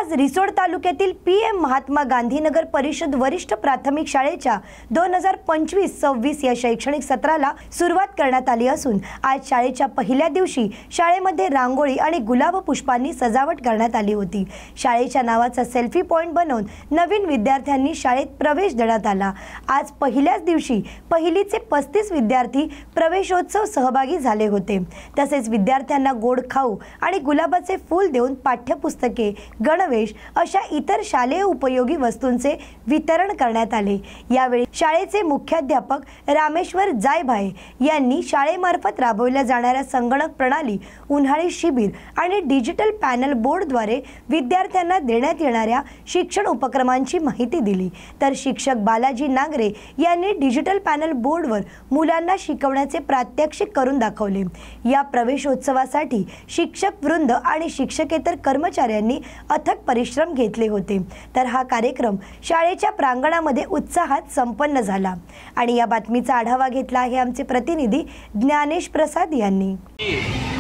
आज रिसोड तालुक्यातील PM महात्मा गांधी नगर परिषद वरिष्ठ प्राथमिक शाळेच्या 2025-26 या शैक्षणिक सत्राला सुरुवात करण्यात आली असून आज शाळेच्या पहिल्या दिवशी शाळेमध्ये रांगोळी आणि गुलाब पुष्पांनी सजावट करण्यात आली होती। शाळेच्या नावाचा सेल्फी पॉइंट बनवून नवीन विद्यार्थ्यांनी शाळेत प्रवेश देण्यात आला। आज पहिल्याच दिवशी पहिलीचे 35 विद्यार्थी प्रवेशोत्सव सहभागी झाले होते। तसेच विद्यार्थ्यांना गोड खाऊ आणि गुलाबाचे फूल देऊन पाठ्यपुस्तके, गणवेश अशा इतर शालेय उपयोगी वस्तूंचे वितरण करण्यात आले। यावेळी शाळेचे मुख्याध्यापक रामेश्वर जायभाये यांनी शाळेमार्फत राबवल्या जाणाऱ्या संगणक प्रणाली, उन्हाळी शिबिर आणि डिजिटल पॅनल बोर्डद्वारे विद्यार्थ्यांना देण्यात येणाऱ्या शिक्षण उपक्रमांची माहिती दिली। तर शिक्षक बालाजी नागरे यांनी डिजिटल पॅनल बोर्डवर मुलांना शिकवण्याचे प्रात्यक्षिक करून दाखवले। या प्रवेशोत्सवासाठी शिक्षक वृंद आणि शिक्षकेतर कर्मचाऱ्यांनी अथक परिश्रम घेतले होते। तर हा कार्यक्रम शाळेच्या प्रांगणामध्ये उत्साहात संपन्न झाला आणि या बातमीचा आढावा घेतला आहे आमचे प्रतिनिधी ज्ञानेश प्रसाद यांनी।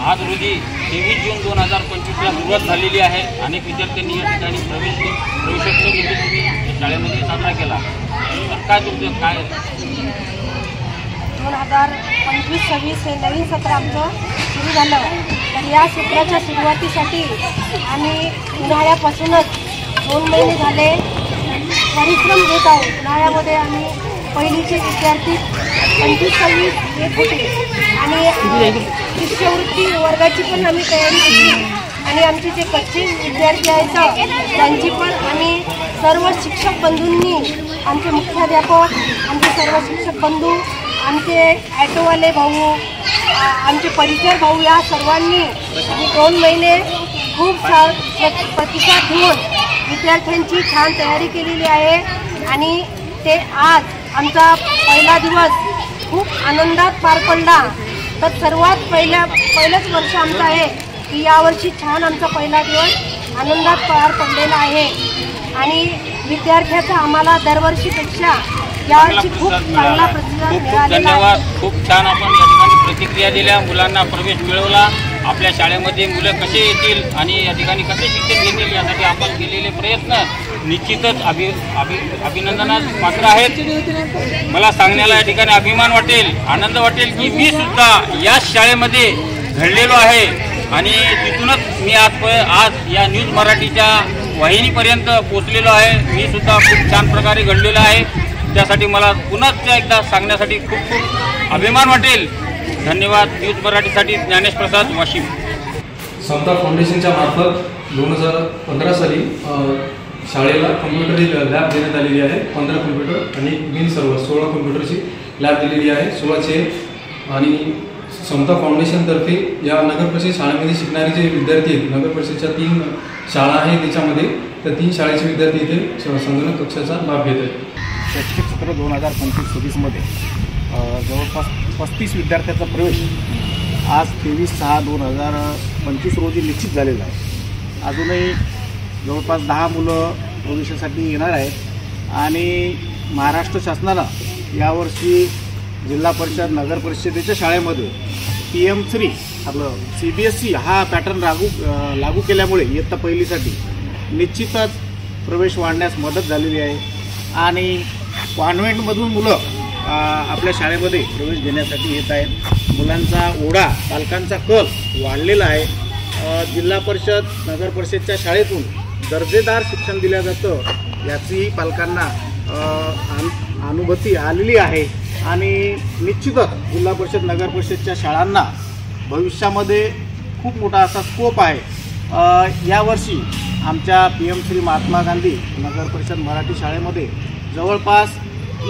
आज रोजी 23 जून 2025 ला सुरुवात झालेली आहे। अनेक विद्यार्थ्यांनी या ठिकाणी प्रवेशोत्सव शाळेमध्ये साजरा केला। तर काय तुमचं काय 2025-26 हे नवीन सत्र आमचं सुरू झालं। तर या सत्राच्या सुरुवातीसाठी आम्ही उन्हाळ्यापासूनच 2 महिने झाले परिश्रम घेत आहोत। उन्हाळ्यामध्ये आम्ही पहिलीचे विद्यार्थी 25-26 येत होते आणि शिष्यवृत्ती वर्गाची पण आम्ही तयारी केली आणि आमचे जे कच्चे विद्यार्थी आहेत त्यांची पण आम्ही सर्व शिक्षक बंधूंनी, आमचे मुख्याध्यापक, आमचे सर्व शिक्षक बंधू, आमचे ॲटोवाले भाऊ, आमचे परिचर भाऊ या सर्वांनी 2 महिने खूप प्रतिसाद देऊन विद्यार्थ्यांची छान तयारी केलेली आहे आणि ते आज आमचा पहिला दिवस खूप आनंदात पार पडला। तर सर्वात पहिलंच वर्ष आमचं आहे की यावर्षी छान आमचा पहिला दिवस आनंदात पार पडलेला आहे आणि विद्यार्थ्याचा आम्हाला दरवर्षीपेक्षा यावर्षी खूप चांगला प्रतिसाद मिळाला। धन्यवाद। खूप छान आपण या ठिकाणी प्रतिक्रिया दिल्या, मुलांना प्रवेश मिळवला। आपल्या शाळेमध्ये मुलं कसे येतील आणि या ठिकाणी कसे शिक्षण घेतील यासाठी आपण केलेले प्रयत्न निश्चितच अभिनंदनास पात्र आहेत। मला सांगण्याला या ठिकाणी अभिमान वाटेल, आनंद वाटेल की मी सुद्धा या शाळेमध्ये घडलेलो आहे आणि तिथूनच मी आज या न्यूज मराठीच्या वाहिनीपर्यंत पोहोचलेलो आहे। मी सुद्धा खूप छान प्रकारे घडलेलो आहे। त्यासाठी मला पुन्हा एकदा सांगण्यासाठी खूप खूप अभिमान वाटेल। धन्यवाद। न्यूज मराठीसाठी ज्ञानेश प्रसाद, वाशिम। समता फाउंडेशनच्या मार्फत 2015 साली शाळेला कम्प्युटर लॅब देण्यात आलेली आहे। 15 कम्प्युटर आणि बिन सर्व 16 कम्प्युटरची लॅब दिलेली आहे। 16 चेअर आणि समता फाउंडेशनतर्फे या नगर परिषद शाळेमध्ये शिकणारे जे विद्यार्थी आहेत, नगर परिषदच्या 3 शाळा आहेत त्याच्यामध्ये, त्या 3 शाळेचे विद्यार्थी इथे संगणक कक्षाचा लाभ घेत आहेत। शैक्षणिक सत्र 2025-26 मध्ये जवळपास 35 विद्यार्थ्यांचा प्रवेश आज 23/6/2025 रोजी निश्चित झालेला आहे। अजूनही जवळपास 10 मुलं प्रवेशासाठी येणार आहेत आणि महाराष्ट्र शासनानं यावर्षी जिल्हा परिषद, नगर परिषदेच्या शाळेमध्ये PM3 आपलं CBSE हा पॅटर्न लागू केल्यामुळे इयत्ता पहिलीसाठी निश्चितच प्रवेश वाढण्यास मदत झालेली आहे आणि कॉन्व्हेंटमधून मुलं आपल्या शाळेमध्ये प्रवेश घेण्यासाठी येत आहेत। मुलांचा ओढा, पालकांचा कल वाढलेला आहे। जिल्हा परिषद, नगर परिषदच्या शाळेतून दर्जेदार शिक्षण दिलं जातं याचीही पालकांना अनुभूती आलेली आहे आणि निश्चितच जिल्हा परिषद, नगर परिषदच्या शाळांना भविष्यामध्ये खूप मोठा असा स्कोप आहे। यावर्षी आमच्या PM3 महात्मा गांधी नगर परिषद मराठी शाळेमध्ये जवळपास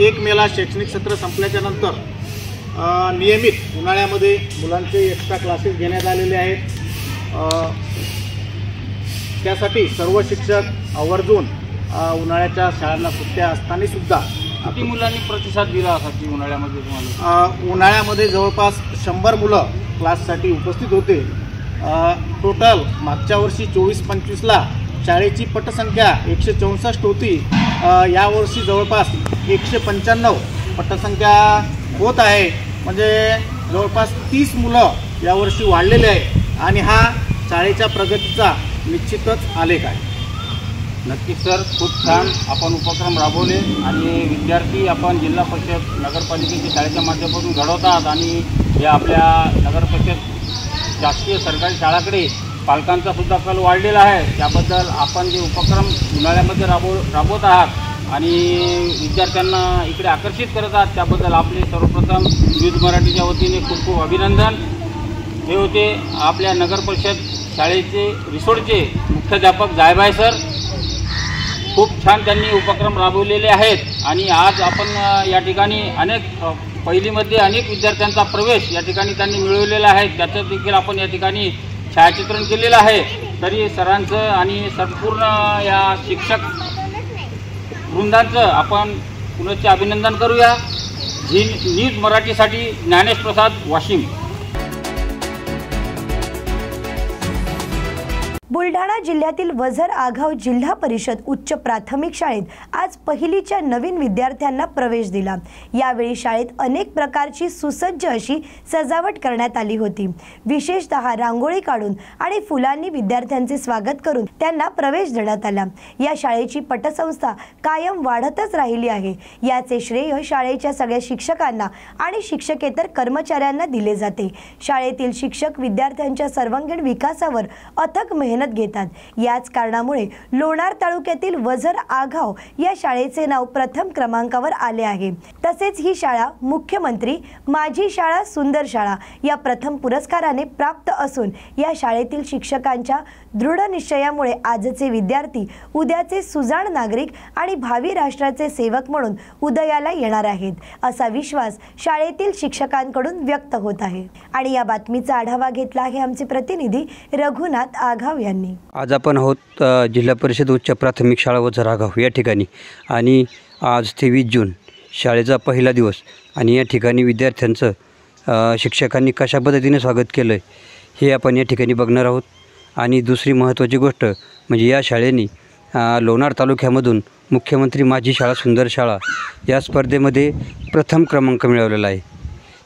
1 मेला शैक्षणिक सत्र संपल्याच्या नंतर नियमित उन्हाळ्यामध्ये मुलांचे एक्स्ट्रा क्लासेस घेण्यात आलेले आहेत। त्यासाठी सर्व शिक्षक आवर्जून उन्हाळ्याच्या शाळांना सुट्ट्या असताना सुद्धा किती मुलांनी प्रतिसाद दिला असा की उन्हाळ्यामध्ये तुम्हाला? उन्हाळ्यामध्ये जवळपास 100 मुलं क्लाससाठी उपस्थित होते। टोटल मागच्या वर्षी 24-25ला शाळेची पटसंख्या 164 होती। यावर्षी जवळपास 195 पटसंख्या होत आहे, म्हणजे जवळपास 30 मुलं यावर्षी वाढलेले आहे आणि हा शाळेच्या प्रगतीचा निश्चितच आलेख आहे। नक्कीच सर, खूप छान आपण उपक्रम राबवले आणि विद्यार्थी आपण जिल्हा परिषद नगरपालिकेच्या शाळेच्या माध्यमातून घडवतात आणि या आपल्या नगर परिषद शासकीय सरकारी शाळाकडे पालकांचा सुद्धा कल वाढलेला आहे. त्याबद्दल आपण जे उपक्रम उन्हाळ्यामध्ये राबवत आहात आणि विद्यार्थ्यांना इकडे आकर्षित करत आहात त्याबद्दल आपले सर्वप्रथम न्यूज मराठीच्या वतीने खूप खूप अभिनंदन. हे होते आपल्या नगर परिषद शाळेचे रिसोडचे मुख्याध्यापक जायभाई सर. खूप छान त्यांनी उपक्रम राबवलेले आहेत आणि आज आपण या ठिकाणी पहिलीमध्ये अनेक विद्यार्थ्यांचा प्रवेश या ठिकाणी त्यांनी मिळवलेला आहे. त्याचं देखील आपण या ठिकाणी छायाचित्रण केलेलं आहे. तरी सरांचं आणि संपूर्ण या शिक्षक वृंदांचं आपण पुनश्च अभिनंदन करूया. न्यूज मराठीसाठी ज्ञानेश प्रसाद, वाशिम. बुलढाणा जिल्ह्यातील वझर आघाव जिल्हा परिषद उच्च प्राथमिक शाळेत आज पहिलीच्या नवीन विद्यार्थ्यांना प्रवेश दिला. यावेळी शाळेत अनेक प्रकारची सुसज्ज अशी सजावट करण्यात आली होती. विशेषतः रांगोळी काढून आणि फुलांनी विद्यार्थ्यांचे स्वागत करून त्यांना प्रवेश देण्यात आला. या शाळेची पटसंस्था कायम वाढतच राहिली आहे. याचे श्रेय शाळेच्या सगळ्या शिक्षकांना आणि शिक्षकेतर कर्मचाऱ्यांना दिले जाते. शाळेतील शिक्षक विद्यार्थ्यांच्या सर्वांगीण विकासावर अथक मेहनत घेतात. याच कारणामुळे लोणार तालुक्यातील वझर आघाव या शाळेचे नाव प्रथम क्रमांकावर आले आहे. तसेच ही शाळा मुख्यमंत्री माझी शाळा सुंदर शाळा या प्रथम पुरस्काराने प्राप्त असून या शाळेतील शिक्षकांच्या दृढ निश्चयामुळे आजचे विद्यार्थी उद्याचे सुजाण नागरिक आणि भावी राष्ट्राचे सेवक म्हणून उदयाला येणार आहेत असा विश्वास शाळेतील शिक्षकांकडून व्यक्त होत आहे. आणि या बातमीचा आढावा घेतला आहे आमचे प्रतिनिधी रघुनाथ आघाव यांनी. आज आपण आहोत जिल्हा परिषद उच्च प्राथमिक शाळा वझर आघाव या ठिकाणी आणि आज 23 जून शाळेचा पहिला दिवस आणि या ठिकाणी विद्यार्थ्यांचं शिक्षकांनी कशा पद्धतीने स्वागत केलं आहे हे आपण या ठिकाणी बघणार आहोत. आणि दुसरी महत्त्वाची गोष्ट म्हणजे या शाळेने लोणार तालुक्यामधून मुख्यमंत्री माझी शाळा सुंदर शाळा या स्पर्धेमध्ये प्रथम क्रमांक मिळवलेला आहे.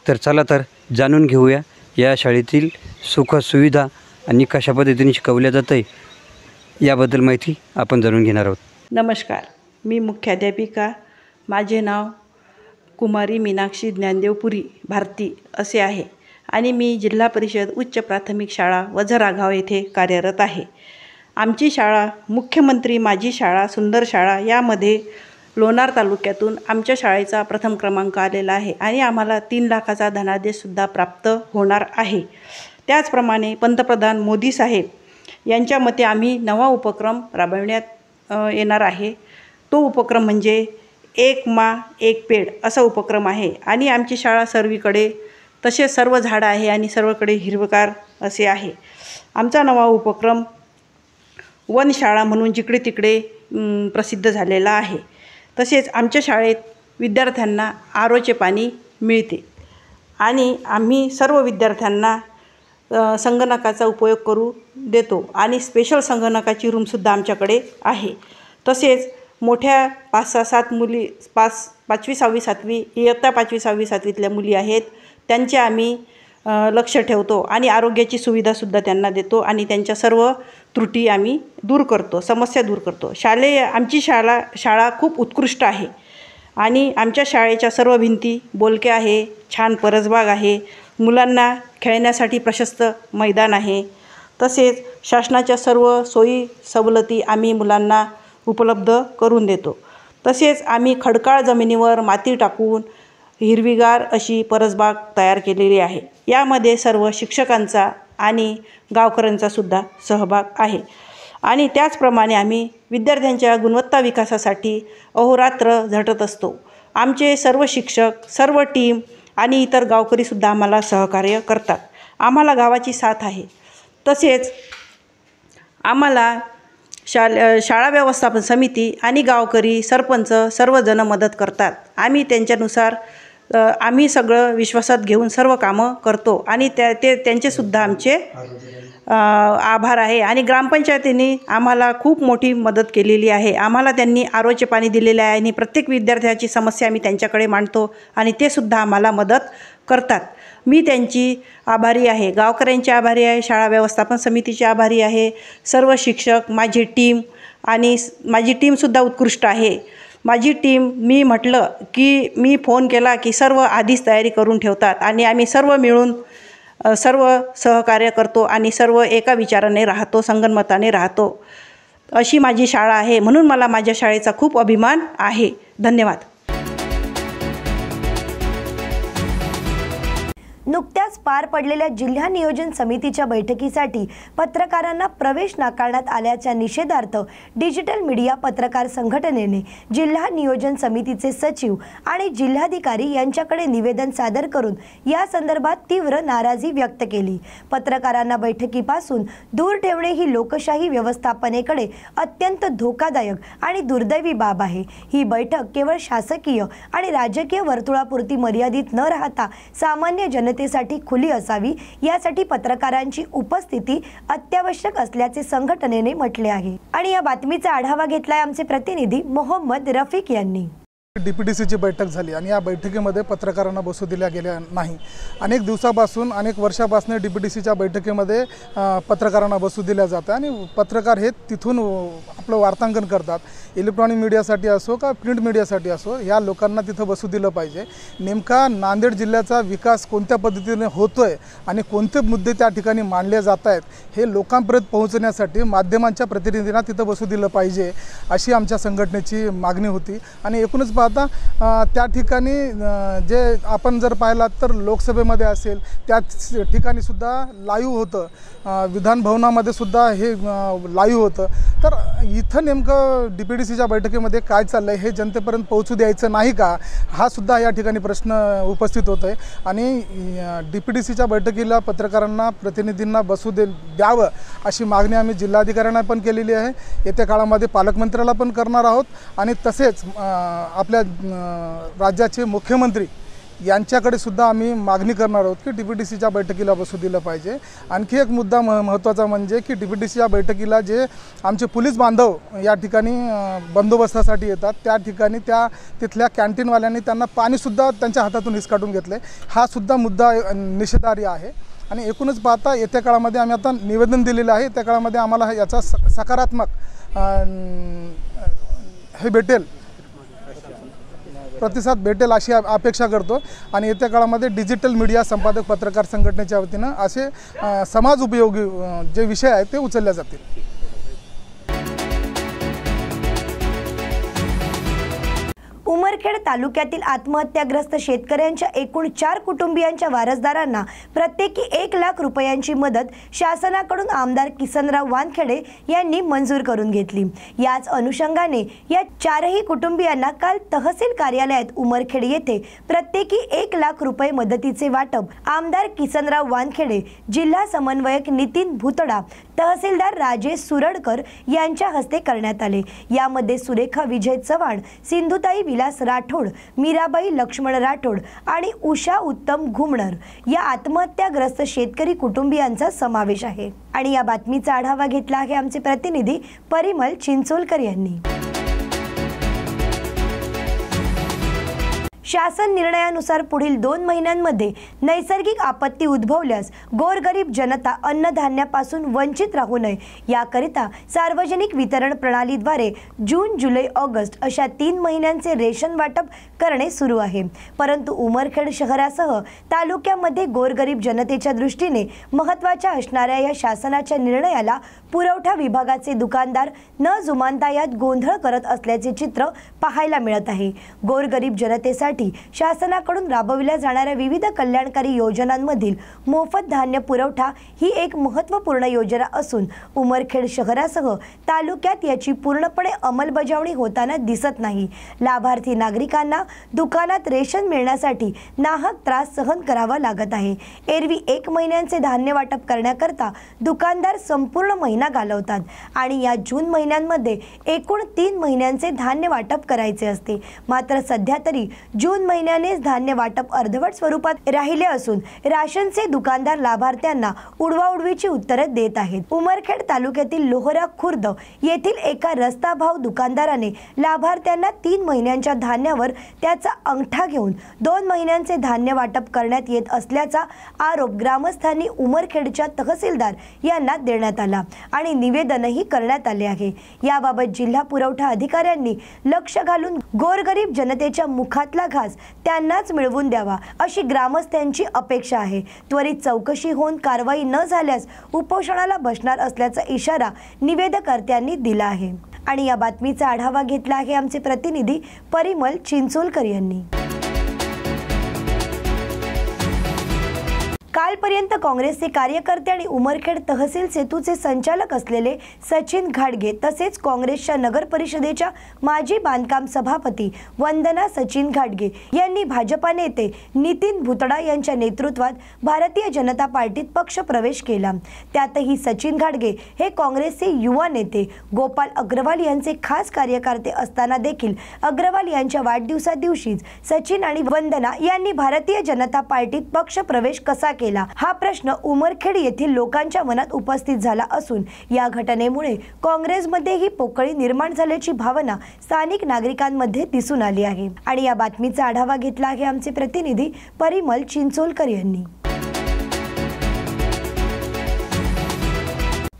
तर चला तर जाणून घेऊया या शाळेतील सुखसुविधा आणि कशा पद्धतीने शिकवल्या जातं आहे याबद्दल माहिती आपण जाणून घेणार आहोत. नमस्कार, मी मुख्याध्यापिका. माझे नाव कुमारी मीनाक्षी ज्ञानदेव पुरी भारती असे आहे आणि मी जिल्हा परिषद उच्च प्राथमिक शाळा वझर आघाव येथे कार्यरत आहे. आमची शाळा मुख्यमंत्री माझी शाळा सुंदर शाळा यामध्ये लोणार तालुक्यातून आमच्या शाळेचा प्रथम क्रमांक आलेला आहे आणि आम्हाला 3 लाखाचा धनादेशसुद्धा प्राप्त होणार आहे. त्याचप्रमाणे पंतप्रधान मोदी साहेब यांच्या मते आम्ही नवा उपक्रम राबविण्यात येणार आहे. तो उपक्रम म्हणजे एक माँ एक पेड़ असा उपक्रम आहे आणि आमची शाळा सर्वीकडे तसेच सर्व झाडं आहे आणि सर्वकडे हिरवगार असे आहे. आमचा नवा उपक्रम वन शाळा म्हणून जिकडे तिकडे प्रसिद्ध झालेला आहे. तसेच आमच्या शाळेत विद्यार्थ्यांना आरोचे पाणी मिळते आणि आम्ही सर्व विद्यार्थ्यांना संगणकाचा उपयोग करू देतो आणि स्पेशल संगणकाची रूमसुद्धा आमच्याकडे आहे. तसेच मोठ्या 5-6-7 मुली 5वी 6वी 7वी इयत्ता 5वी 6वी 7वीतल्या मुली आहेत त्यांचे आम्ही लक्ष ठेवतो आणि आरोग्याची सुविधासुद्धा त्यांना देतो आणि त्यांच्या सर्व त्रुटी आम्ही दूर करतो, समस्या दूर करतो. आमची शाळा खूप उत्कृष्ट आहे आणि आमच्या शाळेच्या सर्व भिंती बोलक्या आहे, छान परसबाग आहे, मुलांना खेळण्यासाठी प्रशस्त मैदान आहे. तसेच शासनाच्या सर्व सोयी सवलती आम्ही मुलांना उपलब्ध करून देतो. तसेच आम्ही खडकाळ जमिनीवर माती टाकून हिरवीगार अशी परसबाग तयार केलेली आहे. यामध्ये सर्व शिक्षकांचा आणि गावकऱ्यांचासुद्धा सहभाग आहे. आणि त्याचप्रमाणे आम्ही विद्यार्थ्यांच्या गुणवत्ता विकासासाठी अहोरात्र झटत असतो. आमचे सर्व शिक्षक, सर्व टीम आणि इतर गावकरीसुद्धा आम्हाला सहकार्य करतात. आम्हाला गावाची साथ आहे. तसेच आम्हाला शाळा व्यवस्थापन समिती आणि गावकरी सरपंच सर्वजण मदत करतात. आम्ही त्यांच्यानुसार आम्ही सगळं विश्वासात घेऊन सर्व कामं करतो आणि त्यांचेसुद्धा आमचे आभार आहे. आणि ग्रामपंचायतीने आम्हाला खूप मोठी मदत केलेली आहे. आम्हाला त्यांनी आरोचे पाणी दिलेले आहे आणि प्रत्येक विद्यार्थ्याची समस्या आम्ही त्यांच्याकडे मांडतो आणि ते सुद्धा आम्हाला मदत करतात. मी त्यांची आभारी आहे, गावकऱ्यांची आभारी आहे, शाळा व्यवस्थापन समितीची आभारी आहे, सर्व शिक्षक, माझी टीम आणि माझी टीमसुद्धा उत्कृष्ट आहे. माझी टीम, मी म्हटलं की मी फोन केला की सर्व आधीच तयारी करून ठेवतात आणि आम्ही सर्व मिळून सर्व सहकार्य करतो आणि सर्व एका विचाराने राहतो, संगनमताने राहतो. अशी माझी शाळा आहे, म्हणून मला माझ्या शाळेचा खूप अभिमान आहे. धन्यवाद. नुकत्याच पार पडलेल्या जिल्हा नियोजन समितीच्या बैठकीसाठी पत्रकारांना प्रवेश नाकारण्यात आल्याच्या निषेधार्थ डिजिटल मीडिया पत्रकार संघटनेने जिल्हा नियोजन समितीचे सचिव आणि जिल्हाधिकारी यांच्याकडे निवेदन सादर करून या संदर्भात तीव्र नाराजी व्यक्त केली. पत्रकारांना बैठकीपासून दूर ठेवणे ही लोकशाही व्यवस्थापनेकडे अत्यंत धोकादायक आणि दुर्दैवी बाब आहे. ही बैठक केवळ शासकीय आणि राजकीय वर्तुळापुरती मर्यादित न राहता सामान्य जनतेसाठी खुली असावी, यासाठी पत्रकारांची उपस्थिती अत्यावश्यक असल्याचे संघटनेने म्हटले आहे. आणि या बातमीचा आढावा घेतलाय आमचे प्रतिनिधी मोहम्मद रफिक यांनी. DPDCची बैठक झाली आणि या बैठकीमध्ये पत्रकारांना बसू दिल्या गेल्या नाही. अनेक दिवसापासून, अनेक वर्षापासून DPDCच्या बैठकीमध्ये पत्रकारांना बसू दिल्या जातं आणि पत्रकार हे तिथून आपलं वार्तांकन करतात. इलेक्ट्रॉनिक मीडियासाठी असो का प्रिंट मीडियासाठी असो, या लोकांना तिथं बसू दिलं पाहिजे. नेमका नांदेड जिल्ह्याचा विकास कोणत्या पद्धतीने होतोय आणि कोणते मुद्दे त्या ठिकाणी मांडले जात आहेत हे लोकांपर्यंत पोहोचण्यासाठी माध्यमांच्या प्रतिनिधींना तिथं बसू दिलं पाहिजे, अशी आमच्या संघटनेची मागणी होती. आणि एकूणच पाहता त्या ठिकाणी जे आपण जर पाहिलात तर लोकसभेमध्ये असेल त्या ठिकाणी सुद्धा लाईव्ह होतं, विधान भवनामध्ये सुद्धा हे लाईव्ह होतं. तर इथं नेमकं DPDCच्या बैठकीमध्ये काय चाललं आहे हे जनतेपर्यंत पोहोचू द्यायचं नाही का, हा सुद्धा या ठिकाणी प्रश्न उपस्थित होत आहे. आणि DPDCच्या बैठकीला पत्रकारांना प्रतिनिधींना बसू द्यावं अशी मागणी आम्ही जिल्हाधिकाऱ्यांना पण केलेली आहे. येत्या काळामध्ये पालकमंत्र्याला पण करणार आहोत आणि तसेच आपल्या राज्याचे मुख्यमंत्री यांच्याकडे सुद्धा आम्ही मागणी करणार आहोत की DPDCच्या बैठकीला बसू दिलं पाहिजे. आणखी एक मुद्दा महत्त्वाचा म्हणजे की DPDCच्या बैठकीला जे आमचे पोलीस बांधव या ठिकाणी बंदोबस्तासाठी येतात, त्या ठिकाणी तिथल्या कॅन्टीनवाल्यांनी त्यांना पाणीसुद्धा त्यांच्या हातातून हिसकाटून घेतले, हा सुद्धा मुद्दा निषेधार्ह आहे. आणि एकूणच पाहता येत्या काळामध्ये आम्ही आता निवेदन दिलेलं आहे, त्या काळामध्ये आम्हाला याचा सकारात्मक हे भेटेल, प्रतिसाद भेटेल अशी अपेक्षा करतो. आणि येत्या काळामध्ये डिजिटल मीडिया संपादक पत्रकार संघटनेच्या वतीनं असे समाज उपयोगी जे विषय आहेत ते उचलले जातील. उमरखेड तालुक्यातील आत्महत्याग्रस्त शेतकऱ्यांच्या एकूण 4 कुटुंबियांच्या वारसदारांना प्रत्येकी 1 लाख रुपयांची मदत शासनाकडून आमदार किसनराव वानखेडे यांनी मंजूर करून घेतली. याच अनुषंगाने या 4ही कुटुंबियांना काल तहसील कार्यालयात उमरखेड येथे प्रत्येकी 1 लाख रुपये मदतीचे वाटप आमदार किसनराव वानखेडे, जिल्हा समन्वयक नितीन भुतडा, तहसीलदार राजेश सुरडकर यांच्या हस्ते करण्यात आले. यामध्ये सुरेखा विजय चव्हाण, सिंधुताई विलास राठोड, मीराबाई लक्ष्मण राठोड आणि उषा उत्तम घुमणर या आत्महत्याग्रस्त शेतकरी कुटुंबियांचा समावेश आहे. आणि या बातमीचा आढावा घेतला आहे आमचे प्रतिनिधी परिमल चिंचोलकर यांनी. शासन निर्णयानुसार पुढील 2 महिन्यांमध्ये नैसर्गिक आपत्ती उद्भवल्यास गोरगरीब जनता अन्नधान्यापासून वंचित राहू नये याकरिता सार्वजनिक वितरण प्रणालीद्वारे जून, जुलै, ऑगस्ट अशा 3 महिन्यांचे रेशन वाटप करणे सुरू आहे. परंतु उमरखेड शहरासह तालुक्यामध्ये गोरगरीब जनतेच्या दृष्टीने महत्त्वाच्या असणाऱ्या या शासनाच्या निर्णयाला पुरवठा विभागाचे दुकानदार न जुमानता यात गोंधळ करत असल्याचे चित्र पाहायला मिळत आहे. गोरगरीब जनतेसाठी शासनाकडून राबविल्या जाणाऱ्या विविध कल्याणकारी योजनांमधील मोफत धान्य पुरवठा ही एक महत्त्वपूर्ण योजना असून उमरखेड शहरासह तालुक्यात याची पूर्णपणे अंमलबजावणी होताना दिसत नाही. लाभार्थी नागरिकांना दुकानात रेशन मिळण्यासाठी नाहक त्रास सहन करावा लागत आहे. एरवी 1 महिन्यांचे धान्य वाटप करण्याकरता दुकानदार संपूर्ण महिना घालवतात आणि या जून महिन्यांमध्ये एकूण 3 महिन्यांचे धान्य वाटप करायचे असते. मात्र सध्या तरी जून जून महिन्यानेच धान्य वाटप अर्धवट स्वरूपात राहिले असून राशनचे दुकानदार लाभार्थ्यांना उडवाउडवीची उत्तरे देत आहेत। उमरखेड तालुक्यातील लोहरा खुर्द येथील एका रस्ता भाव दुकानदाराने लाभार्थ्यांना 3 महिन्यांच्या धान्यावर त्याचा अंगठा घेऊन 2 महिन्यांचे धान्य वाटप करण्यात येत असल्याचा आरोप ग्रामस्थांनी उमरखेडच्या तहसीलदार यांना देण्यात आला आणि निवेदनही करण्यात आले आहे। याबाबत जिल्हा पुरवठा अधिकाऱ्यांनी लक्ष घालून गोरगरीब जनतेच्या मुखातला घास त्यांनाच मिळवून द्यावा अशी ग्रामस्थांची अपेक्षा आहे। त्वरित चौकशी होऊन कारवाई न झाल्यास उपोषणाला बसणार असल्याचा इशारा निवेदकर्त्यांनी दिला आहे। आणि या बातमीचा आढावा घेतला आहे आमचे प्रतिनिधी परिमल चिंचोलकर यांनी। कालपर्यंत काँग्रेसचे कार्यकर्ते आणि उमरखेड तहसील सेतूचे संचालक असलेले सचिन घाडगे तसेच काँग्रेसच्या नगर परिषदेच्या माजी बांधकाम सभापती वंदना सचिन घाडगे यांनी भाजपा नेते नितीन भुतडा यांच्या नेतृत्वात भारतीय जनता पार्टीत पक्ष प्रवेश केला। त्यातही सचिन घाडगे हे काँग्रेसचे युवा नेते गोपाल अग्रवाल यांचे खास कार्यकर्ते असताना देखील अग्रवाल यांच्या वाढदिवसादिवशीच सचिन आणि वंदना यांनी भारतीय जनता पार्टीत पक्ष प्रवेश कसा केला हा प्रश्न उमरखेड येथील लोकांच्या मनात उपस्थित झाला असून या घटनेमुळे काँग्रेसमध्येही पोकळी निर्माण झाल्याची भावना स्थानिक नागरिकांमध्ये दिसून आली आहे। आणि या बातमीचा आढावा घेतला आहे आमचे प्रतिनिधी परिमल चिंचोलकर यांनी।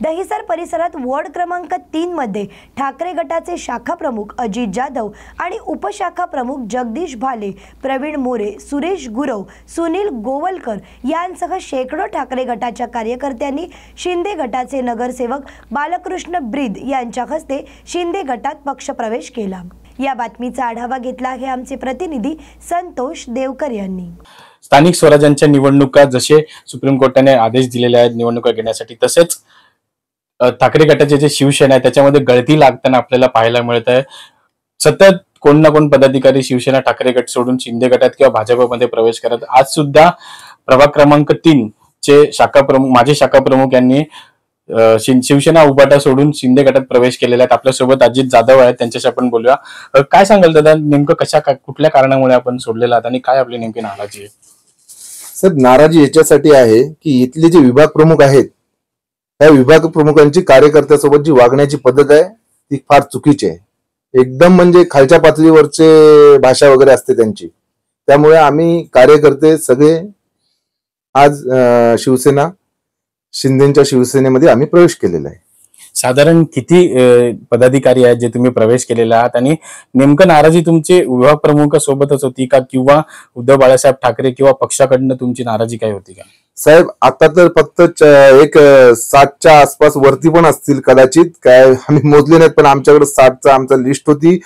दहिसर परिसरात वॉर्ड क्रमांक 3 मध्ये ठाकरे गटाचे शाखा प्रमुख अजित जाधव आणि उपशाखा प्रमुख जगदीश भाले, प्रवीण मोरे, सुरेश गुरव, सुनील गोवलकर यांसह शेकडो ठाकरे गटाच्या कार्यकर्त्यांनी शिंदे गटाचे नगरसेवक बालकृष्ण ब्रिद यांच्या हस्ते शिंदे गटात पक्षप्रवेश केला। या बातमीचा आढावा घेतला आहे आमचे प्रतिनिधी संतोष देवकर यांनी। स्थानिक स्वराज्यांच्या निवडणुका जसे सुप्रीम कोर्टाने आदेश दिलेले आहेत निवडणुका घेण्यासाठी, तसेच ठाकरे गटाचे जे शिवसेना आहे त्याच्यामध्ये गळती लागताना आपल्याला पाहायला मिळत आहे। सतत कोण ना कोण पदाधिकारी शिवसेना ठाकरे गट सोडून शिंदे गटात किंवा भाजपमध्ये प्रवेश करत। आज सुद्धा प्रभाग क्रमांक 3 चे शाखा प्रमुख माजी शाखा प्रमुख यांनी शिवसेना उभाटा सोडून शिंदे गटात प्रवेश केलेला आहे। आपल्यासोबत अजित जाधव आहेत, त्यांच्याशी आपण बोलूया। काय सांगाल दादा, नेमकं कुठल्या कारणामुळे आपण सोडलेला आहात आणि काय आपली नेमकी नाराजी आहे? सर, नाराजी याच्यासाठी आहे की इथले जे विभाग प्रमुख आहेत त्या विभाग प्रमुखांची कार्यकर्त्यासोबत जी वागण्याची पद्धत आहे ती फार चुकीची आहे। एकदम म्हणजे खालच्या पातळीवरचे भाषा वगैरे असते त्यांची। त्यामुळे आम्ही कार्यकर्ते सगळे आज शिवसेना शिंदेच्या शिवसेनेमध्ये आम्ही प्रवेश केलेला आहे। साधारण किती पदाधिकारी आहेत जे तुम्ही प्रवेश केलेला आहात आणि नेमकं नाराजी तुमची विभाग प्रमुखासोबतच होती का किंवा उद्धव बाळासाहेब ठाकरे किंवा पक्षाकडनं तुमची नाराजी काय होती का? साहेब, आता तर फक्त एक 7च्या आसपास वरती पण असतील कदाचित, काय आम्ही मोजले नाहीत, पण आमच्याकडे 7चा आमचा लिस्ट होती।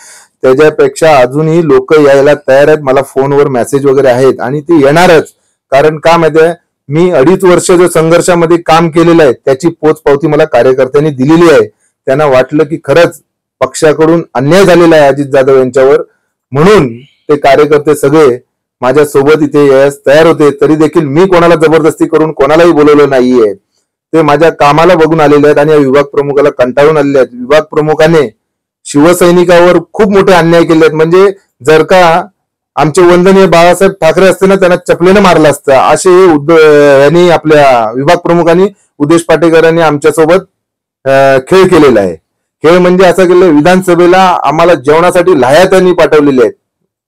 त्याच्यापेक्षा अजूनही लोक यायला तयार आहेत। मला फोनवर मेसेज वगैरे आहेत आणि ते येणारच। कारण का माहितीये, मी 2.5 वर्ष जो संघर्षामध्ये काम केलेलं आहे त्याची पोचपावती मला कार्यकर्त्यांनी दिलेली आहे। त्यांना वाटलं की खरंच पक्षाकडून अन्याय झालेला आहे अजित जाधव यांच्यावर, म्हणून ते कार्यकर्ते सगळे माझ्या सोबत इथे यायला तयार होते। तरी देखील मी कोणाला जबरदस्ती करून कोणालाही बोलवलं नाहीये। ते माझ्या कामाला बघून आलेले आहेत आणि या विभाग प्रमुखाला कंटाळून आलेले आहेत। विभाग प्रमुखाने शिवसैनिकावर खूप मोठे अन्याय केले आहेत। म्हणजे जर का आमचे वंदनीय बाळासाहेब ठाकरे असते ना, त्यांना चपलेनं मारलं असतं, असे यांनी आपल्या विभाग प्रमुखांनी उदेश पाटेकरांनी आमच्यासोबत खेळ केलेला आहे। खेळ म्हणजे असं केलं, विधानसभेला आम्हाला जेवणासाठी लाह्या त्यांनी पाठवलेल्या आहेत,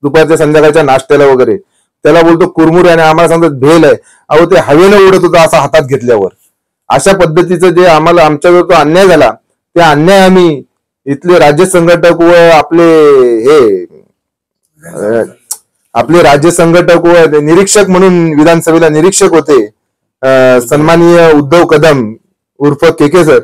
दुपारच्या संध्याकाळच्या नाश्त्याला वगैरे। त्याला बोलतो कुरमुरे आणि आम्हाला सांगतात भेल आहे। अहो, ते हवेनं उडत होतं असं हातात घेतल्यावर। अशा पद्धतीचं जे आम्हाला आमच्यावर तो अन्याय झाला, त्या अन्याय आम्ही इथले राज्य संघटक व आपले राज्य संघटक व निरीक्षक म्हणून विधानसभेला निरीक्षक होते सन्माननीय उद्धव कदम उर्फ केके सर,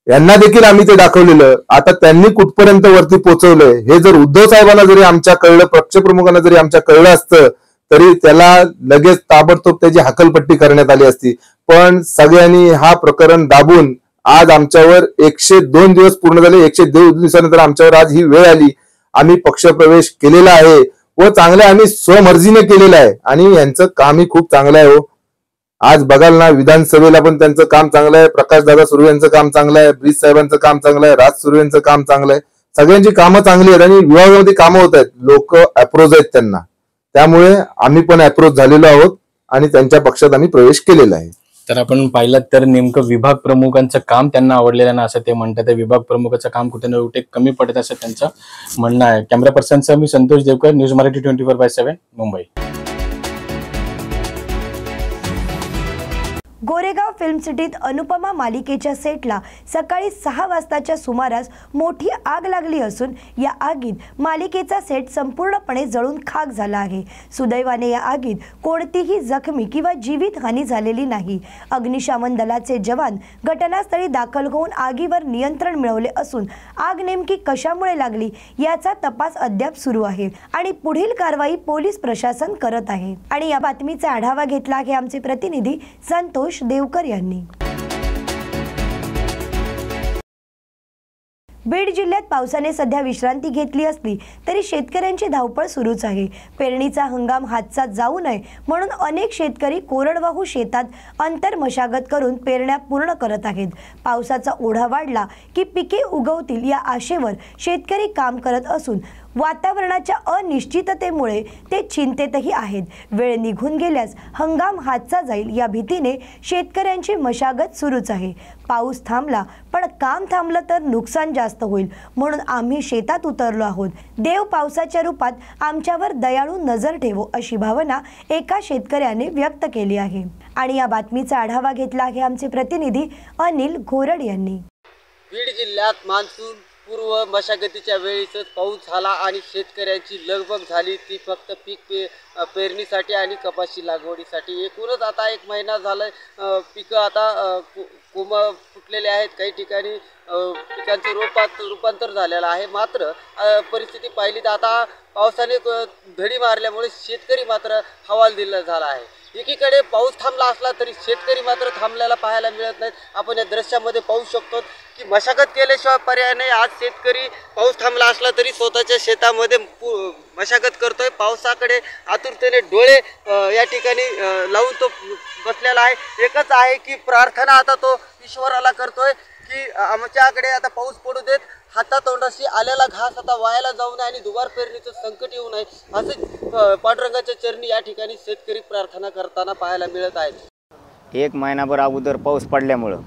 यांना देखील आम्ही ते दाखवलेलं। आता त्यांनी कुठपर्यंत वरती पोहोचवलंय हे जर उद्धव साहेबांना जरी आमच्या कळलं, पक्षप्रमुखांना जरी आमच्या कळलं असतं तरी त्याला लगेच ताबडतोब त्याची हकलपट्टी करण्यात आली असती। पण सगळ्यांनी हा प्रकरण दाबून आज आमच्यावर 102 दिवस पूर्ण झाले, 102 दिवसानंतर आमच्यावर आज ही वेळ आली। आम्ही पक्षप्रवेश केलेला आहे व चांगलं आम्ही स्वमर्जीने केलेलं आहे आणि यांचं कामही खूप चांगलं आहे। हो, आज बघाल ना, विधानसभेला पण त्यांचं काम चांगलं आहे, प्रकाश दादा सुर्वे यांचं काम चांगलं आहे, ब्रिज साहेबांचं काम चांगलं आहे, राज सुर्वे यांचं काम चांगलं आहे। सगळ्यांची कामं चांगली आहेत आणि विभागामध्ये कामं होत आहेत, लोक अप्रोज आहेत त्यांना। त्यामुळे आम्ही पण अप्रोच झालेलो आहोत आणि त्यांच्या पक्षात आम्ही प्रवेश केलेला आहे. तर आपण पाहिलं तर नेमकं विभाग प्रमुखांचं काम त्यांना आवडलेलं नाही असं ते म्हणतात. त्या विभाग प्रमुखाचं काम कुठे ना कुठे कमी पडत असं त्यांचं म्हणणं आहे. कॅमेरा पर्सनसह मी संतोष देवकर, न्यूज मराठी 24/7 मुंबई. गोरेगाव फिल्म सिटीत अनुपमा मालिकेच्या सेटला सकाळी 6 वाजताच्या सुमारास मोठी आग लागली असून या आगीत मालिकेचा सेट संपूर्णपणे जळून खाक झाला आहे. सुदैवाने या आगीत कोणतीही जखमी किंवा जीवितहानी झालेली नाही. अग्निशमन दलाचे जवान घटनास्थळी दाखल होऊन आगीवर नियंत्रण मिळवले असून आग नेमकी कशामुळे लागली याचा तपास अद्याप सुरू आहे आणि पुढील कारवाई पोलीस प्रशासन करत आहे. आणि या बातमीचा आढावा घेतला आहे आमचे प्रतिनिधी संतोष देवकर यांनी. बीड जिल्ह्यात पावसाने सध्या विश्रांती घेतली असली तरी शेतकऱ्यांची धावपळ सुरूच आहे. पेरणीचा हंगाम हातचा जाऊ नये म्हणून अनेक शेतकरी कोरडवाहू शेतात अंतर मशागत करून पेरण्या पूर्ण करत आहेत. पावसाचा ओढा वाढला की पिके उगवतील या आशेवर शेतकरी काम करत असून वातावरणाच्या अनिश्चिततेमुळे ते चिंतेतही आहेत. वेळ निघून गेल्यास हंगाम हातचा जाईल या भीतीने शेतकऱ्यांची मशागत सुरूच आहे. पाऊस थांबला पण काम थांबलं तर नुकसान जास्त होईल म्हणून आम्ही शेतात उतरलो आहोत. देव पावसाच्या रूपात आमच्यावर दयाळू नजर ठेवो अशी भावना एका शेतकऱ्याने व्यक्त केली आहे. आणि या बातमीचा आढावा घेतला आहे आमचे प्रतिनिधी अनिल घोरड यांनी. बीड जिल्ह्यात मान्सून पूर्व मशागतीच्या वेळीच पाऊस झाला आणि शेतकऱ्यांची लगबग झाली ती फक्त पीक पेरणीसाठी आणि कपाशी लागवडीसाठी. एकूणच आता 1 महिना झाला पिकं आता कोंब फुटलेले आहेत. काही ठिकाणी पिकांचं रूपांतर झालेलं आहे. मात्र परिस्थिती पाहिली तर आता पावसाने धडी मारल्यामुळे शेतकरी मात्र हवालदिल झाला आहे. एकीकडे पाऊस थांबला असला तरी शेतकरी मात्र थांबल्याला पाहायला मिळत नाहीत. आपण या दृश्यामध्ये पाहू शकतो की मशागत केल्याशिवाय पर्याय नाही. आज शेतकरी पाऊस थांबला असला तरी स्वतःच्या शेतामध्ये मशागत करतोय. पावसाकडे आतुरतेने डोळे या ठिकाणी लावून तो बसलेला आहे. एकच आहे की प्रार्थना आता तो ईश्वराला करतोय की आमच्याकडे आता पाऊस पडू देत, हातातोंडाशी आलेला घास आता वायाला जाऊ नये आणि दुबार पेरणीचं संकट येऊ नये असे पांडुरंगाच्या चरणी या ठिकाणी शेतकरी प्रार्थना करताना पाहायला मिळत आहेत. 1 महिनाभर अगोदर पाऊस पडल्यामुळं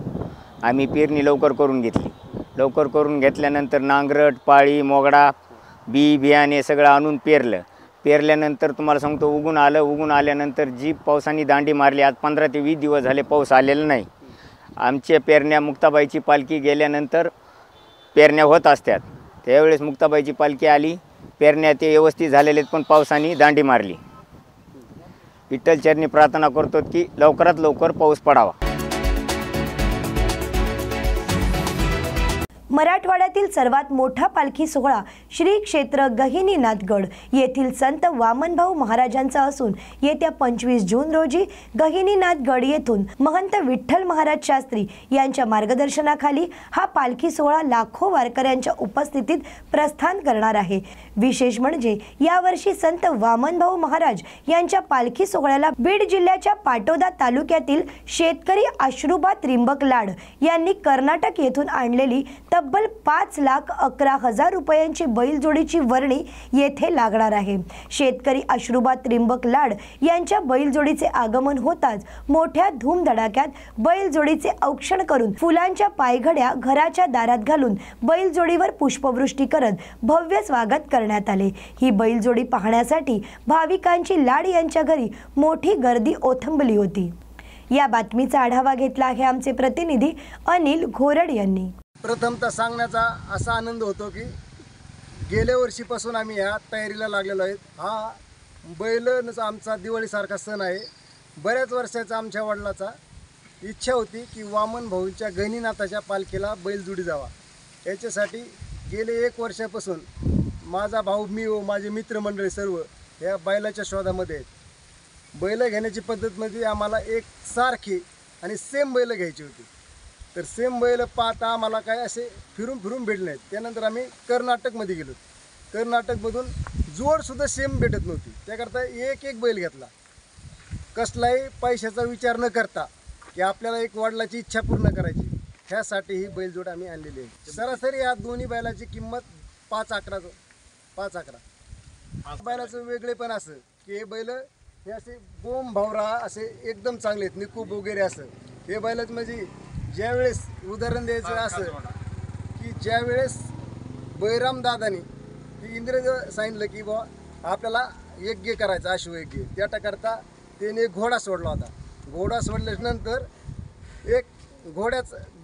आम्ही पेरणी लवकर करून घेतली. लवकर करून घेतल्यानंतर नांगरट, पाळी, मोगडा, बियाणे सगळं आणून पेरल्यानंतर तुम्हाला सांगतो उगून आल्यानंतर जी पावसाने दांडी मारली. आज 15 ते 20 दिवस झाले पाऊस आलेला नाही. आमच्या पेरण्या मुक्ताबाईची पालखी गेल्यानंतर पेरण्या होत असतात. त्यावेळेस मुक्ताबाईची पालखी आली, पेरण्या ते व्यवस्थित झालेले पण पावसाने दांडी मारली. विठ्ठल चरणी प्रार्थना करतो की लवकरात लवकर पाऊस पडावा. मराठवाड्यातील सर्वात मोठा पालखी सोहळा श्री क्षेत्र गहिनीनाथगड येथील संत वामनभाऊ महाराजांचा असून येत्या 25 जून रोजी गहिनीनाथगड येथून महंत विठ्ठल महाराज शास्त्री यांच्या मार्गदर्शनाखाली हा पालखी सोहळा लाखो वारकऱ्यांच्या उपस्थितीत प्रस्थान करणार आहे. विशेष म्हणजे यावर्षी संत वामनभाऊ महाराज यांच्या पालखी सोहळ्याला बीड जिल्ह्याच्या पाटोदा तालुक्यातील शेतकरी अश्रुबा त्रिंबक लाड यांनी कर्नाटक येथून आणलेली तब्बल 5,11,000 रुपयांची बैलजोडीची वर्णी येथे लागणार आहे. शेतकरी अश्रुबा त्रिंबक लाड यांच्या बैलजोडीचे आगमन होताच मोठ्या धूमधडाक्यात बैलजोडीचे औक्षण करून फुलांच्या पायघड्या घराच्या दारात घालून बैलजोडीवर पुष्पवृष्टी करत भव्य स्वागत करण्यात आले. ही बैलजोडी पाहण्यासाठी भाविकांची लाड यांच्या घरी मोठी गर्दी ओथंबली होती. या बातमीचा आढावा घेतला आहे आमचे प्रतिनिधी अनिल घोरड यांनी. प्रथमतः सांगण्याचा असा आनंद होतो की गेल्या वर्षीपासून आम्ही ह्या तयारीला लागलेलो आहेत. हा बैल आमचा दिवाळीसारखा सण आहे. बऱ्याच वर्षाचा आमच्या वडिलाचा इच्छा होती की वामन भाऊंच्या गहिनीनाथाच्या पालखीला बैलजोडी जावा. याच्यासाठी गेले 1 वर्षापासून माझा भाऊ, मी व माझे मित्रमंडळी सर्व या बैलाच्या शोधामध्ये आहेत. बैल घेण्याची पद्धतमध्ये आम्हाला एक सारखी आणि सेम बैल घ्यायची होती. तर सेम बैल पाहता आम्हाला काय असे फिरून भेटले नाहीत. त्यानंतर आम्ही कर्नाटकमध्ये गेलो. कर्नाटकमधून जोडसुद्धा सेम भेटत नव्हती. त्याकरता एक बैल घेतला. कसलाही पैशाचा विचार न करता की आपल्याला एक वडिलाची इच्छा पूर्ण करायची, ह्यासाठी ही बैलजोड आम्ही आणलेली आहे. सरासरी या दोन्ही बैलाची किंमत 5,11. बैलाचं वेगळे पण असं की हे बैल हे असे बोम भावरा असे एकदम चांगले आहेत, निकूप वगैरे असं. हे बैलच म्हणजे ज्यावेळेस उदाहरण द्यायचं असं की ज्यावेळेस बैराम दादानी की इंद्रज सांगितलं की बा आपल्याला यज्ञ करायचा अश्वयज्ञ, त्याकरता त्याने घोडा सोडला होता. घोडा सोडल्यानंतर एक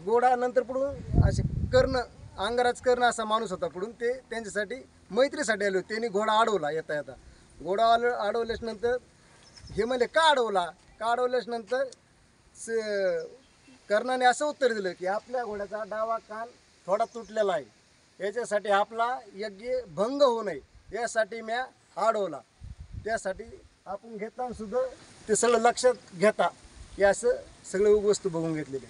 घोडानंतर पुढून असे कर्ण अंगराज कर्ण असा माणूस होता, पुढून ते त्यांच्यासाठी मैत्रीसाठी आले होते. त्यांनी घोडा अडवला येता येता. घोडा अडवल्याच्यानंतर हे म्हणले का अडवल्याच्यानंतर कर्णाने असं उत्तर दिलं की आपल्या घोड्याचा डावा कान थोडा तुटलेला आहे, याच्यासाठी आपला यज्ञ भंग होऊ नये यासाठी मी अडवला. त्यासाठी आपण घेताना सुद्धा ते सगळं लक्षात घेता की असं सगळं वस्तू बघून घेतलेले.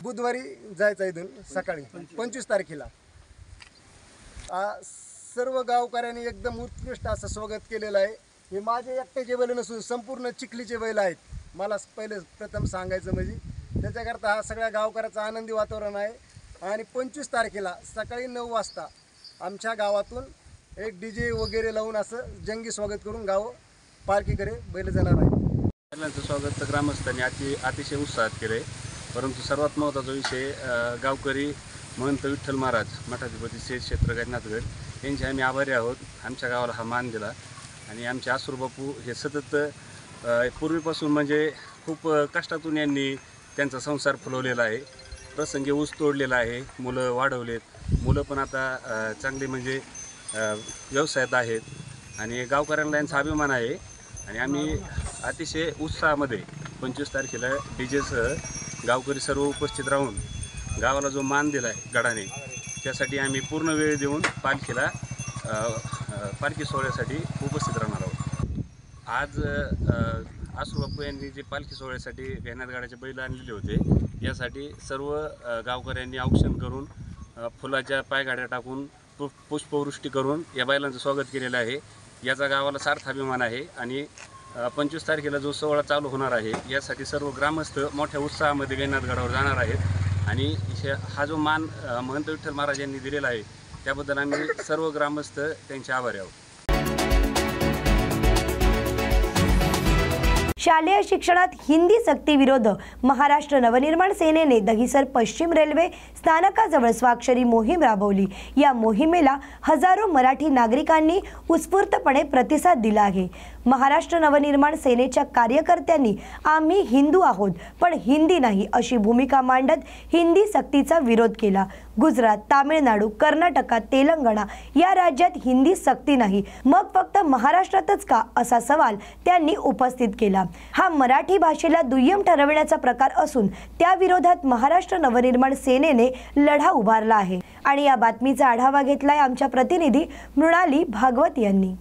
बुधवारी जायचं इथून सकाळी 25 तारखेला. सर्व गावकऱ्यांनी एकदम उत्कृष्ट असं स्वागत केलेलं आहे. हे माझे एकट्याचे बैल नसून संपूर्ण चिखलीचे बैल आहेत. मला पहिले प्रथम सांगायचं म्हणजे त्याच्याकरता हा सगळ्या गावकऱ्याचं आनंदी वातावरण आहे. आणि 25 तारखेला सकाळी 9 वाजता आमच्या गावातून एक DJ वगैरे लावून असं जंगी स्वागत करून गाव पालखीकडे बैल जाणार आहे. बैलांचं स्वागत ग्रामस्थांनी अतिशय उत्साहात केलं आहे. परंतु सर्वात महत्त्वाचा विषय गावकरी महंत विठ्ठल महाराज मठाधिपती श्री क्षेत्र गजनाथगड यांचे आम्ही आभारी आहोत. आमच्या गावाला हा मान दिला आणि आमचे आसुरबापू हे सतत पूर्वीपासून म्हणजे खूप कष्टातून यांनी त्यांचा संसार फुलवलेला आहे. प्रसंगी ऊस तोडलेला आहे, मुलं वाढवलेत, मुलं पण आता चांगले म्हणजे व्यवसायात आहेत आणि गावकऱ्यांना यांचा अभिमान आहे. आणि आम्ही अतिशय उत्साहामध्ये 25 तारखेला DJसह गावकरी सर्व उपस्थित राहून गावाला जो मान दिला आहे गडाने, त्यासाठी आम्ही पूर्ण वेळ देऊन पालखी सोहळ्यासाठी उपस्थित राहणार आहोत. आज आसुबापू यांनी जे पालखी सोहळ्यासाठी गैनाथगडाचे बैल आणलेले होते, यासाठी सर्व गावकऱ्यांनी औक्षण करून फुलाच्या पायगाड्या टाकून पुष्पवृष्टी करून या बैलांचं स्वागत केलेलं आहे. याचा गावाला सार्थ अभिमान आहे. आणि 25 तारखेला जो सोहळा चालू होणार आहे यासाठी सर्व ग्रामस्थ मोठ्या उत्साहामध्ये गैनाथगडावर जाणार आहेत. आणि हा जो मान महंत विठ्ठल महाराज यांनी दिलेला आहे त्याबद्दल आम्ही सर्व ग्रामस्थ त्यांचे आभारी आहोत. शालेय शिक्षणात हिंदी सक्ती विरोध महाराष्ट्र नवनिर्माण सेनेने दहिसर पश्चिम रेल्वे स्थानकाजवळ स्वाक्षरी मोहीम राबवली. या मोहिमेला हजारो मराठी नागरिकांनी उत्स्फूर्तपणे प्रतिसाद दिला आहे. महाराष्ट्र नवनिर्माण सेनेच्या कार्यकर्त्यांनी आम्ही हिंदू आहोत पण हिंदी नाही अशी भूमिका मांडत हिंदी सक्तीचा विरोध केला. गुजरात, तामिळनाडू, कर्नाटकात, तेलंगणा या राज्यात हिंदी सक्ती नाही, मग फक्त महाराष्ट्रातच का असा सवाल त्यांनी उपस्थित केला. हा मराठी भाषेला दुय्यम ठरवण्याचा प्रकार असून त्या विरोधात महाराष्ट्र नवनिर्माण सेनेने लढा उभारला आहे. आणि या बातमीचा आढावा घेतलाय आमच्या प्रतिनिधी मृणाली भागवत यांनी.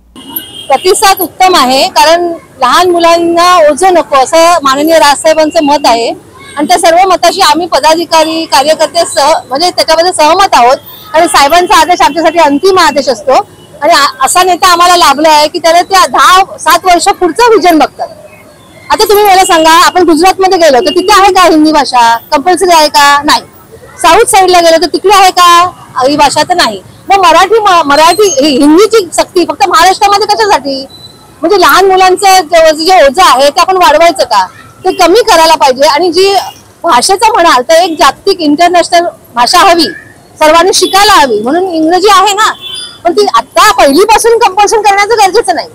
प्रतिसाद उत्तम आहे, कारण लहान मुलांना ओझं नको असं माननीय राजसाहेबांचं मत आहे. आणि त्या सर्व मताशी आम्ही पदाधिकारी कार्यकर्ते म्हणजे त्याच्यामध्ये सहमत आहोत. आणि साहेबांचा आदेश आमच्यासाठी अंतिम आदेश असतो. आणि असा नेता आम्हाला लाभला आहे की त्याला त्या 10-7 वर्ष पुढचं विजन बघतात. आता तुम्ही मला सांगा, आपण गुजरातमध्ये गेलो तर तिथे आहे का हिंदी भाषा कंपल्सरी आहे का? नाही. साऊथ साईडला गेलो तर तिकडे आहे का ही भाषा? तर नाही. मग मराठी हिंदीची सक्ती फक्त महाराष्ट्रामध्ये कशासाठी? म्हणजे लहान मुलांचं जे ओझं आहे ते आपण वाढवायचं का? ते कमी करायला पाहिजे. आणि जी भाषेचं म्हणाल तर एक जागतिक इंटरनॅशनल भाषा हवी, सर्वांनी शिकायला हवी. म्हणून इंग्रजी आहे ना, पण ती आता पहिलीपासून कंपल्शन करण्याचं गरजेचं नाही.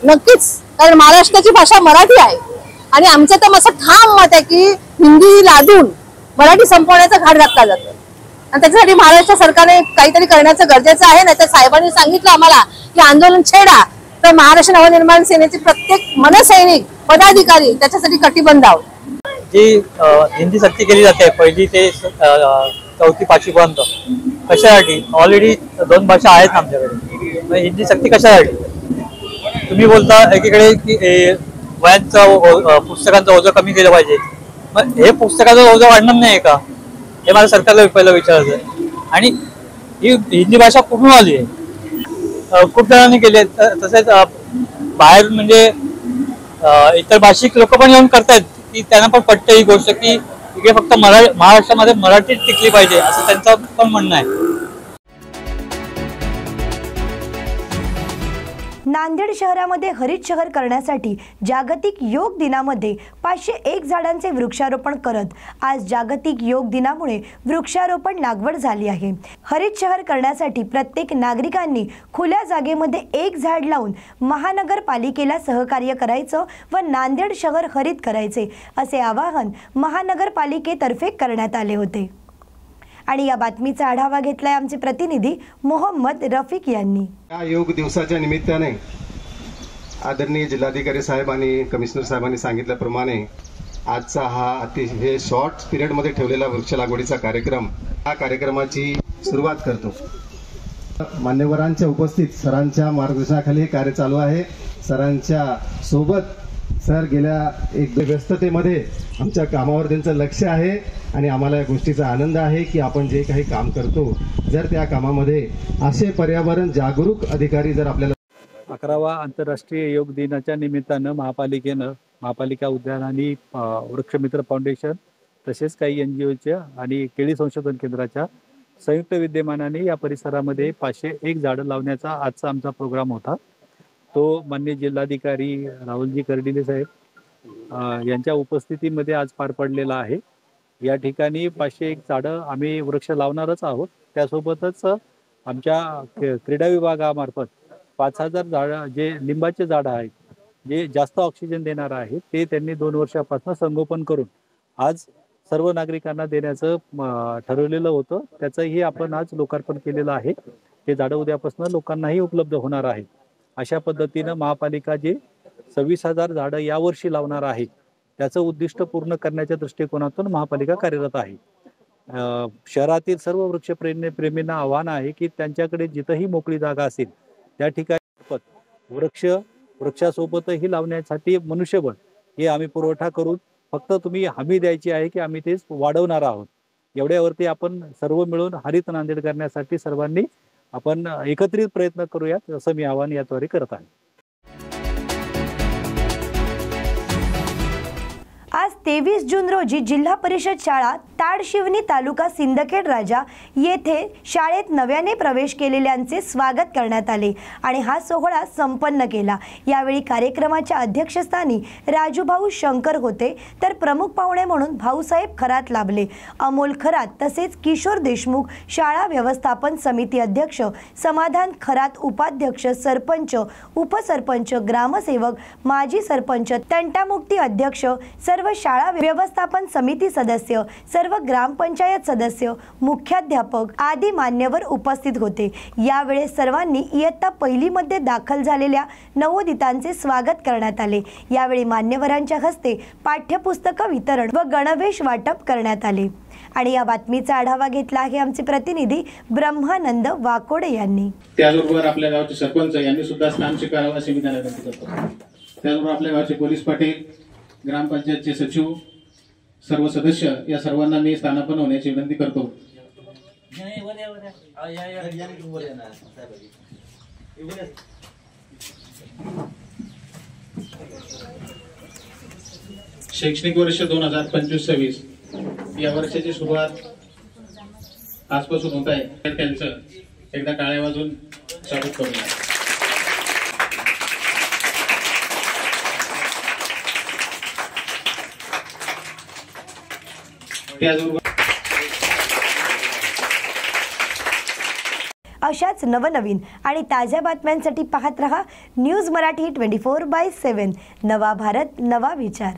नक्कीच, कारण महाराष्ट्राची भाषा मराठी आहे. आणि आमचं तर असं ठाम मत आहे की हिंदी लादून मराठी संपवण्याचा घाट घातला जातो. आणि त्याच्यासाठी महाराष्ट्र सरकारने काहीतरी करण्याचं गरजेचं आहे. नाही तर साहेबांनी सांगितलं आम्हाला की आंदोलन छेडा, तर महाराष्ट्र नवनिर्माण सेनेचे प्रत्येक मनसैनिक पदाधिकारी त्याच्यासाठी कटिबद्ध आहोत. जी हिंदी सक्ती केली जाते 1ली ते 4थी 5वी पर्यंत, कशासाठी? ऑलरेडी 2 भाषा आहेत आमच्याकडे, हिंदी सक्ती कशासाठी? तुम्ही बोलता एकीकडे की वयांचं पुस्तकांचं ओझं कमी केलं पाहिजे, मग हे पुस्तकाचं ओझं वाढणार नाही का? हे मला सरकारला पहिलं विचारायचं आहे. आणि ही हिंदी भाषा कुठून आली आहे? खूप जणांनी केली आहे. तसेच बाहेर म्हणजे इतर भाषिक लोक पण येऊन करतायत की त्यांना पण पटते ही गोष्ट की इकडे फक्त महाराष्ट्रामध्ये मराठीच टिकली पाहिजे असं त्यांचं पण म्हणणं आहे. नांदेड शहरामध्ये हरित शहर करण्यासाठी जागतिक योग दिनामध्ये 501 झाडांचे वृक्षारोपण करत आज जागतिक योग दिनामुळे वृक्षारोपण लागवड झाली आहे। हरित शहर करण्यासाठी प्रत्येक नागरिकांनी खुल्या जागेमध्ये एक झाड लावून महानगरपालिकेला सहकार्य करायचं व नांदेड शहर हरित करायचे असे आवाहन महानगरपालिकेतर्फे करण्यात आले होते। आणि या बातमीचा आढावा घेतलाय आमचे प्रतिनिधी मोहम्मद रफिक यांनी। या योग दिवसाच्या निमित्ताने आदरणीय जिल्हाधिकारी साहेब आणि कमिशनर साहेबांनी सांगितल्याप्रमाणे आजचा हा अतिशय शॉर्ट पिरियडमध्ये ठेवलेला वृक्ष लागवडीचा कार्यक्रम, या कार्यक्रमाची सुरुवात करतो। मान्यवरांच्या उपस्थित सरांच्या मार्गदर्शनाखाली कार्य चालू आहे। सरांच्या सोबत सर गेल्या एक व्यस्ततेमध्ये आमच्या कामावर त्यांचं लक्ष आहे आणि आम्हाला या गोष्टीचा आनंद आहे की आपण जे काही काम करतो जर त्या कामामध्ये असे पर्यावरण जागरूक अधिकारी जर आपल्याला 11वा आंतरराष्ट्रीय योग दिनाच्या निमित्तानं महापालिका उद्यान आणि वृक्षमित्र फाउंडेशन तसेच काही NGOच्या आणि केळी संशोधन केंद्राच्या संयुक्त विद्यमानाने या परिसरामध्ये 501 झाडं लावण्याचा आजचा आमचा प्रोग्राम होता। तो माननीय जिल्हाधिकारी राहुलजी कर्डिले साहेब यांच्या उपस्थितीमध्ये आज पार पडलेला आहे। या ठिकाणी 501 झाडं आम्ही वृक्ष लावणारच आहोत। त्यासोबतच आमच्या क्रीडा विभागामार्फत 5000 झाडं जे लिंबाचे झाडं आहेत जे जास्त ऑक्सिजन देणार आहेत ते त्यांनी 2 वर्षापासून संगोपन करून आज सर्व नागरिकांना देण्याचं ठरवलेलं होतं। त्याचंही आपण आज लोकार्पण केलेलं आहे। ते झाडं उद्यापासून लोकांनाही उपलब्ध होणार आहेत। अशा पद्धतीनं महापालिका जे 26,000 झाडं यावर्षी लावणार आहे त्याचं उद्दिष्ट पूर्ण करण्याच्या दृष्टिकोनातून महापालिका कार्यरत आहे। शहरातील सर्व वृक्षप्रेमींना आव्हान आहे की त्यांच्याकडे जिथंही मोकळी जागा असेल त्या ठिकाणी वृक्षासोबतही लावण्यासाठी मनुष्यबळ हे आम्ही पुरवठा करून फक्त तुम्ही हमी द्यायची आहे की आम्ही ते वाढवणार आहोत। एवढ्यावरती आपण सर्व मिळून हरित नांदेड करण्यासाठी सर्वांनी आपण एकत्रित प्रयत्न करूयात असं मी आवाहन याद्वारे करत आहे। आज 23 जून रोजी जिल्हा परिषद शाळा ताडशिवनी तालुका सिंदखेड राजा येथे शाळेत नव्याने प्रवेश केलेल्यांचे स्वागत करण्यात आले आणि हा सोहळा संपन्न केला। यावेळी कार्यक्रमाच्या अध्यक्षस्थानी राजूभाऊ शंकर होते तर प्रमुख पाहुणे म्हणून भाऊसाहेब खरात लाभले, अमोल खरात तसेच किशोर देशमुख शाळा व्यवस्थापन समिती अध्यक्ष, समाधान खरात उपाध्यक्ष, सरपंच, उपसरपंच, ग्रामसेवक, माजी सरपंच, तंटामुक्ती अध्यक्ष, सर्व शाळा व्यवस्थापन समिती सदस्य, सर्व ग्रामपंचायत सदस्य, मुख्याध्यापक आदी मान्यवर उपस्थित होते। यावेळेस सर्वांनी इयत्ता पहिलीमध्ये दाखल झालेल्या नवोदितांचे स्वागत करण्यात आले। यावेळी मान्यवरांच्या हस्ते पाठ्यपुस्तक वितरण व गणवेश वाटप करण्यात आले। आणि या बातमीचा आढावा घेतला आहे आमचे प्रतिनिधी ब्रह्मानंद वाकोडे यांनी। त्याचबरोबर आपल्या गावचे सरपंच यांनी सुद्धा स्थान स्वीकारावं असे मी त्यांना विनंती करतो। त्याचबरोबर आपल्या गावचे पोलीस पाटील, ग्रामपंचायतचे सचिव, सर्व सदस्य या सर्वांना मी स्थानापन्न होण्याची विनंती करतो। शैक्षणिक वर्ष 2025-26 या वर्षाची सुरुवात आजपासून होत आहे। त्यांचं एकदा टाळ्या वाजवून स्वागत करूया। अशाच नवनवीन आणि ताज्या बातम्यांसाठी पाहत रहा न्यूज मराठी 24/7। नवा भारत, नवा विचार।